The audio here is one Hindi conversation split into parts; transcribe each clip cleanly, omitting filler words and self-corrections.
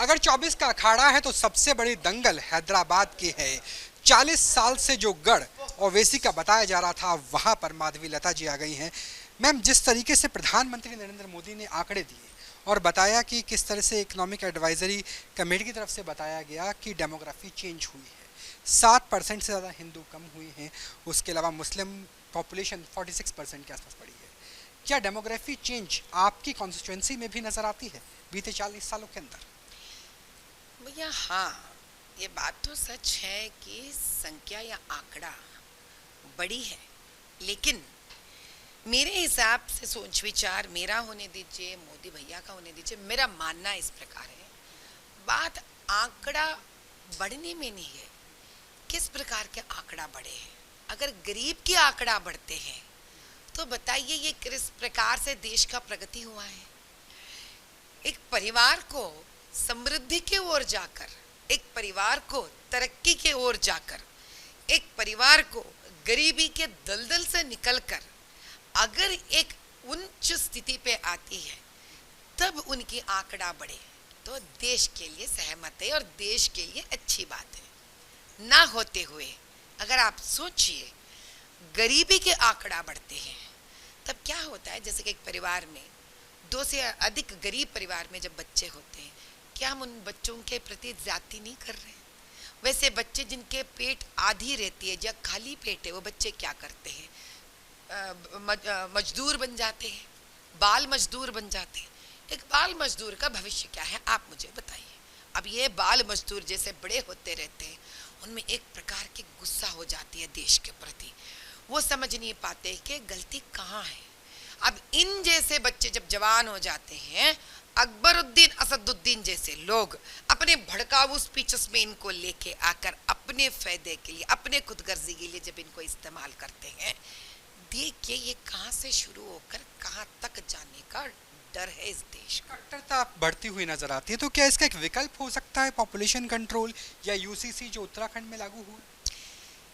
अगर 24 का अखाड़ा है तो सबसे बड़ी दंगल हैदराबाद की है। 40 साल से जो गढ़ ओवैसी का बताया जा रहा था, वहां पर माधवी लता जी आ गई हैं। मैम, जिस तरीके से प्रधानमंत्री नरेंद्र मोदी ने आंकड़े दिए और बताया कि किस तरह से इकोनॉमिक एडवाइजरी कमेटी की तरफ से बताया गया कि डेमोग्राफी चेंज हुई है, 7% से ज़्यादा हिंदू कम हुए हैं, उसके अलावा मुस्लिम पॉपुलेशन 46% के आसपास पड़ी है। क्या डेमोग्राफी चेंज आपकी कॉन्स्टिट्यूएंसी में भी नज़र आती है बीते 40 सालों के अंदर? भैया हाँ, ये बात तो सच है कि संख्या या आंकड़ा बड़ी है, लेकिन मेरे हिसाब से सोच विचार मेरा होने दीजिए, मोदी भैया का होने दीजिए, मेरा मानना इस प्रकार है, बात आंकड़ा बढ़ने में नहीं है, किस प्रकार के आंकड़ा बढ़े हैं। अगर गरीब के आंकड़ा बढ़ते हैं तो बताइए ये किस प्रकार से देश का प्रगति हुआ है। एक परिवार को समृद्धि की ओर जाकर, एक परिवार को तरक्की की ओर जाकर, एक परिवार को गरीबी के दलदल से निकलकर अगर एक उच्च स्थिति पे आती है तब उनकी आंकड़ा बढ़े तो देश के लिए सहमत है और देश के लिए अच्छी बात है। ना होते हुए अगर आप सोचिए गरीबी के आंकड़ा बढ़ते हैं तब क्या होता है। जैसे कि एक परिवार में 2 से अधिक गरीब परिवार में जब बच्चे होते हैं, क्या हम उन बच्चों के प्रति ज्यादती नहीं कर रहे हैं? वैसे बच्चे जिनके पेट आधी रहती है या खाली पेट है, वो बच्चे क्या करते हैं? मजदूर बन जाते हैं, बाल मजदूर बन जाते हैं। एक बाल मजदूर का भविष्य क्या है आप मुझे बताइए। अब ये बाल मजदूर जैसे बड़े होते रहते हैं, उनमें एक प्रकार की गुस्सा हो जाती है देश के प्रति। वो समझ नहीं पाते कि गलती कहाँ है। अब इन जैसे बच्चे जब जवान हो जाते हैं, अकबरुद्दीन असदुद्दीन जैसे लोग अपने भड़काऊ स्पीचेस में इनको लेके आकर अपने फायदे के लिए, अपने खुदगर्जी के लिए जब इनको इस्तेमाल करते हैं, देखिए ये कहाँ से शुरू होकर कहाँ तक जाने का डर है इस देश का। कट्टरता बढ़ती हुई नजर आती है, तो क्या इसका एक विकल्प हो सकता है पॉपुलेशन कंट्रोल या यूसीसी जो उत्तराखंड में लागू हुआ?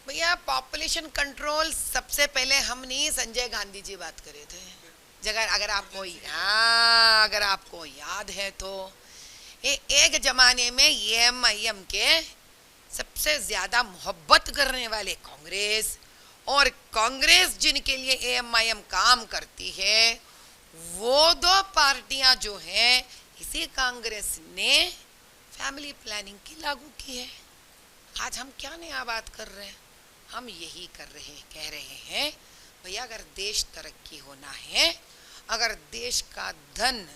भैया पॉपुलेशन कंट्रोल सबसे पहले हमने संजय गांधी जी बात करे थे। अगर आपको याद है तो एक जमाने में एएमआईएम के सबसे ज्यादा मोहब्बत करने वाले कांग्रेस, और कांग्रेस जिनके लिए एएमआईएम काम करती है, वो 2 पार्टियां जो हैं, इसी कांग्रेस ने फैमिली प्लानिंग की लागू की है। आज हम क्या नया बात कर रहे हैं? हम यही कह रहे हैं भैया, अगर देश तरक्की होना है, अगर देश का धन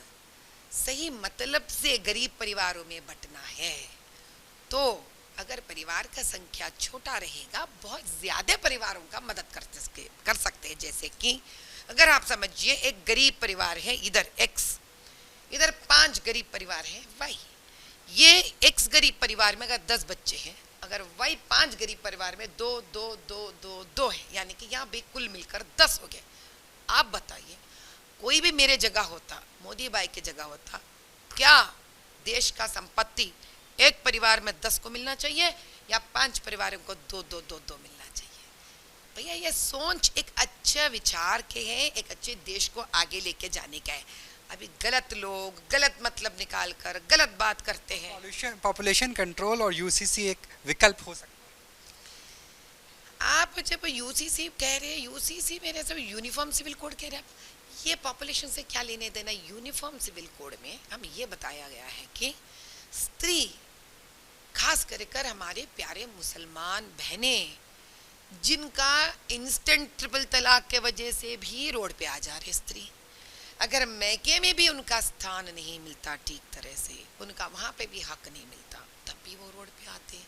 सही मतलब से गरीब परिवारों में बंटना है, तो अगर परिवार का संख्या छोटा रहेगा, बहुत ज्यादा परिवारों का मदद कर सकते हैं। जैसे कि अगर आप समझिए एक गरीब परिवार है इधर X, इधर 5 गरीब परिवार है Y। ये X गरीब परिवार में अगर 10 बच्चे हैं, अगर Y 5 गरीब परिवार में 2 2 2 2 2 है, यानी कि यहाँ भी कुल मिलकर 10 हो गए। आप बताइए, कोई भी मेरे जगह होता, मोदी भाई की जगह होता, क्या देश का संपत्ति एक परिवार में 10 को मिलना चाहिए या 5 परिवारों को 2 2 2 2 मिलना चाहिए? भैया ये सोच एक अच्छा विचार के है, एक अच्छे देश को आगे लेके जाने का है। अभी गलत लोग गलत मतलब निकाल कर गलत बात करते हैं। पॉपुलेशन कंट्रोल और यूसीसी एक विकल्प हो सकता है। आप जब यूसीसी कह रहे हैं, यूसीसी मेरे सब यूनिफॉर्म सिविल कोड कह रहे हैं, ये पॉपुलेशन से क्या लेने देना? यूनिफॉर्म सिविल कोड में हम ये बताया गया है कि स्त्री, खास कर हमारे प्यारे मुसलमान बहनें, जिनका इंस्टेंट ट्रिपल तलाक के वजह से भी रोड पे आ जा रहे स्त्री, अगर मैके में भी उनका स्थान नहीं मिलता ठीक तरह से, उनका वहां पे भी हक नहीं मिलता, तब भी वो रोड पे आते।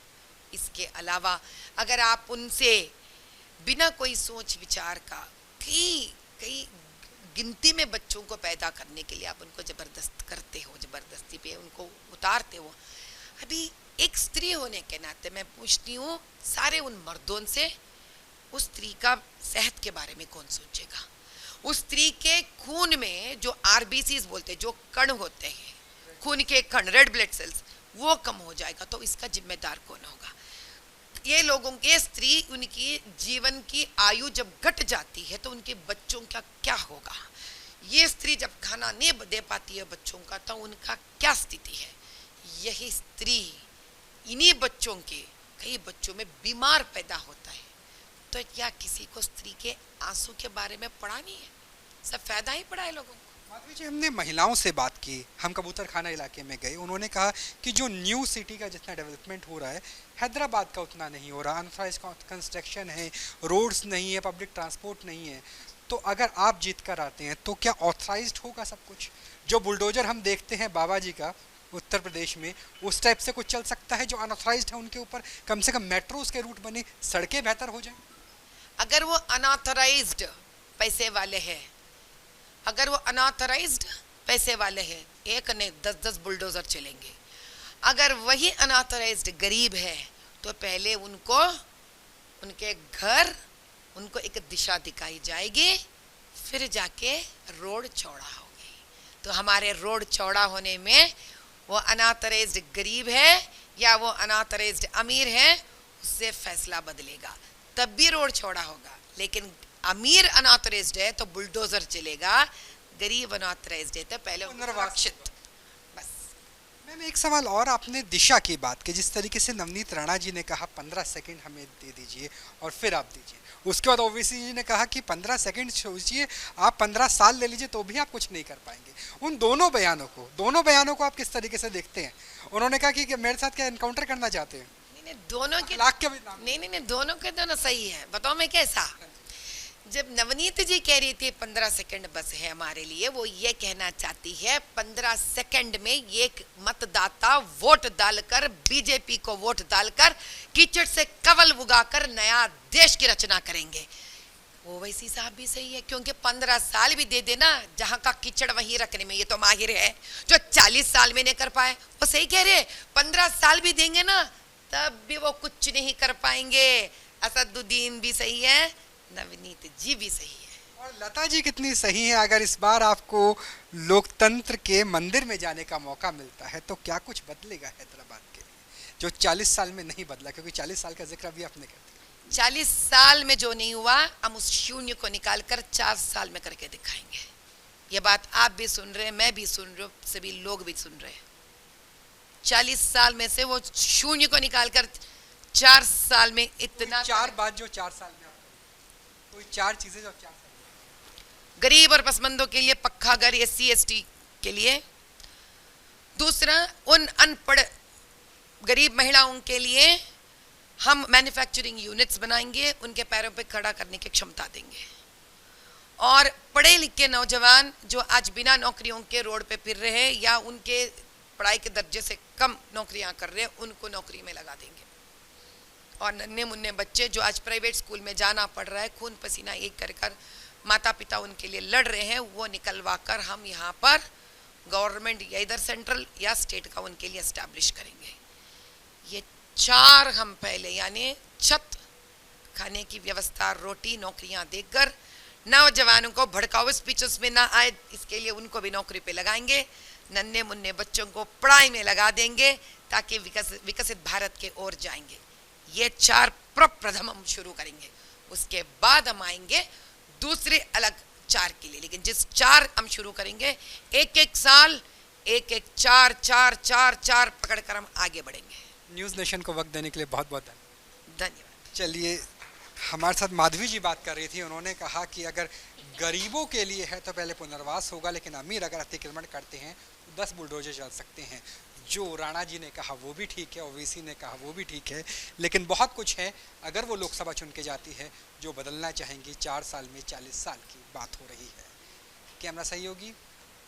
इसके अलावा अगर आप उनसे बिना कोई सोच विचार का कई गिनती में बच्चों को पैदा करने के लिए आप उनको जबरदस्त करते हो, जबरदस्ती पे उनको उतारते हो। अभी एक स्त्री होने के नाते मैं पूछती हूँ सारे उन मर्दों से, उस स्त्री का सेहत के बारे में कौन सोचेगा? उस स्त्री के खून में जो आरबीसीज बोलते हैं, जो कण होते हैं, खून के कण, रेड ब्लड सेल्स, वो कम हो जाएगा, तो इसका जिम्मेदार कौन होगा? ये लोगों के स्त्री, उनकी जीवन की आयु जब घट जाती है तो उनके बच्चों का क्या होगा? ये स्त्री जब खाना नहीं दे पाती है बच्चों का, तो उनका क्या स्थिति है? यही स्त्री इन्हीं बच्चों के कई बच्चों में बीमार पैदा होता है, तो क्या किसी को स्त्री के आंसू के बारे में पढ़ा नहीं है? सब फायदा ही पड़ा है लोगों को। माधवी जी, हमने महिलाओं से बात की, हम कबूतर खाना इलाके में गए, उन्होंने कहा कि जो न्यू सिटी का जितना डेवलपमेंट हो रहा है हैदराबाद का उतना नहीं हो रहा, अनऑथराइज्ड कंस्ट्रक्शन है, रोड्स नहीं है, पब्लिक ट्रांसपोर्ट नहीं है। तो अगर आप जीत कर आते हैं तो क्या ऑथराइज्ड होगा सब कुछ? जो बुलडोजर हम देखते हैं बाबा जी का उत्तर प्रदेश में, उस टाइप से कुछ चल सकता है जो अनऑथराइज्ड है उनके ऊपर? कम से कम मेट्रोस के रूट बने, सड़कें बेहतर हो जाएं। अगर वो अनऑथराइज्ड पैसे वाले हैं, अगर वो अनऑथराइज्ड पैसे वाले हैं, एक ने 10-10 बुलडोजर चलेंगे। अगर वही अनऑथराइज्ड गरीब है तो पहले उनको उनके घर, उनको एक दिशा दिखाई जाएगी, फिर जाके रोड चौड़ा होगी। तो हमारे रोड चौड़ा होने में वो अनऑथराइज्ड गरीब है या वो अनऑथराइज्ड अमीर है, उससे फैसला बदलेगा, तब भी रोड चौड़ा होगा। लेकिन अमीर अनऑथराइज्ड है तो बुलडोजर चलेगा, गरीब अनऑथराइज्ड है तो पहले पुनर्वासित। बस। मैम एक सवाल और, आपने दिशा की बात की, जिस तरीके से नवनीत राणा जी ने कहा 15 सेकंड हमें दे दीजिए और फिर आप दीजिए, उसके बाद ओवैसी जी ने कहा कि 15 सेकंड सोचिए, आप 15 साल ले लीजिए तो भी आप कुछ नहीं कर पाएंगे। उन दोनों बयानों को आप किस तरीके से देखते हैं? उन्होंने कहा कि मेरे साथ क्या एनकाउंटर करना चाहते हैं? नहीं, दोनों के लाख के नहीं, दोनों के दोनों सही है। बताओ मैं कैसा? जब नवनीत जी कह रही थी 15 सेकंड बस है हमारे लिए, वो ये कहना चाहती है 15 सेकंड में एक मतदाता वोट डालकर, बीजेपी को वोट डालकर, कीचड़ से कवल उगाकर नया देश की रचना करेंगे। ओवैसी साहब भी सही है, क्योंकि 15 साल भी दे देना, जहां का कीचड़ वहीं रखने में ये तो माहिर है। जो 40 साल में नहीं कर पाए वो सही कह रहे, 15 साल भी देंगे ना तब भी वो कुछ नहीं कर पाएंगे। असदुद्दीन भी सही है, नवनीत जी भी सही है। और लता जी कितनी सही है। अगर इस बार आपको लोकतंत्र के मंदिर में जाने का मौका मिलता है तो क्या कुछ बदलेगा हैदराबाद के लिए, जो 40 साल में नहीं बदला? क्योंकि 40 साल का जिक्र अभी आपने कर दिया। 40 साल में जो नहीं हुआ, हम उस शून्य को निकालकर 4 साल में करके दिखाएंगे। ये बात आप भी सुन रहे हैं, मैं भी सुन रही हूँ, सभी लोग भी सुन रहे हैं। 40 साल में से वो शून्य को निकालकर 4 साल में इतना, 4 बात जो 4 साल में, कोई 4 चीजें जो 4 साल। गरीब और पसमंदों के लिए पक्का घर, SC ST के लिए। दूसरा, उन अनपढ़ गरीब महिलाओं के लिए हम मैन्युफैक्चरिंग यूनिट्स बनाएंगे, उनके पैरों पे खड़ा करने की क्षमता देंगे। और पढ़े लिखे नौजवान जो आज बिना नौकरियों के रोड पे फिर रहे हैं या उनके पढ़ाई के दर्जे से कम नौकरियां कर रहे हैं, उनको नौकरी में लगा देंगे। और नन्हे मुन्ने बच्चे जो आज प्राइवेट स्कूल में जाना पड़ रहा है, खून पसीना एक कर माता पिता उनके लिए लड़ रहे हैं, वो निकलवा कर हम यहाँ पर गवर्नमेंट या इधर सेंट्रल या स्टेट का उनके लिए एस्टैब्लिश करेंगे। ये 4 हम पहले, यानी छत, खाने की व्यवस्था, रोटी, नौकरियां देकर नौजवानों को भड़काऊ स्पीचेस में ना आए, इसके लिए उनको भी नौकरी पे लगाएंगे। नन्हे मुन्ने बच्चों को पढ़ाई में लगा देंगे ताकि विकसित भारत के ओर जाएंगे। ये 4 प्रथम हम शुरू करेंगे, उसके बाद हम आएंगे दूसरे अलग 4 के लिए। लेकिन जिस 4 हम शुरू करेंगे, एक साल एक 4 पकड़कर हम आगे बढ़ेंगे। न्यूज़ नेशन को वक्त देने के लिए बहुत बहुत धन्यवाद। चलिए, हमारे साथ माधवी जी बात कर रही थी, उन्होंने कहा कि अगर गरीबों के लिए है तो पहले पुनर्वास होगा, लेकिन अमीर अगर अतिक्रमण करते हैं तो 10 बुलडोजर चल सकते हैं। जो राणा जी ने कहा वो भी ठीक है, ओवैसी ने कहा वो भी ठीक है, लेकिन बहुत कुछ है अगर वो लोकसभा चुन के जाती है जो बदलना चाहेंगी। 4 साल में 40 साल की बात हो रही है। कैमरा सहयोगी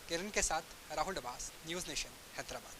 किरण के साथ राहुल डबास, न्यूज़ नेशन, हैदराबाद।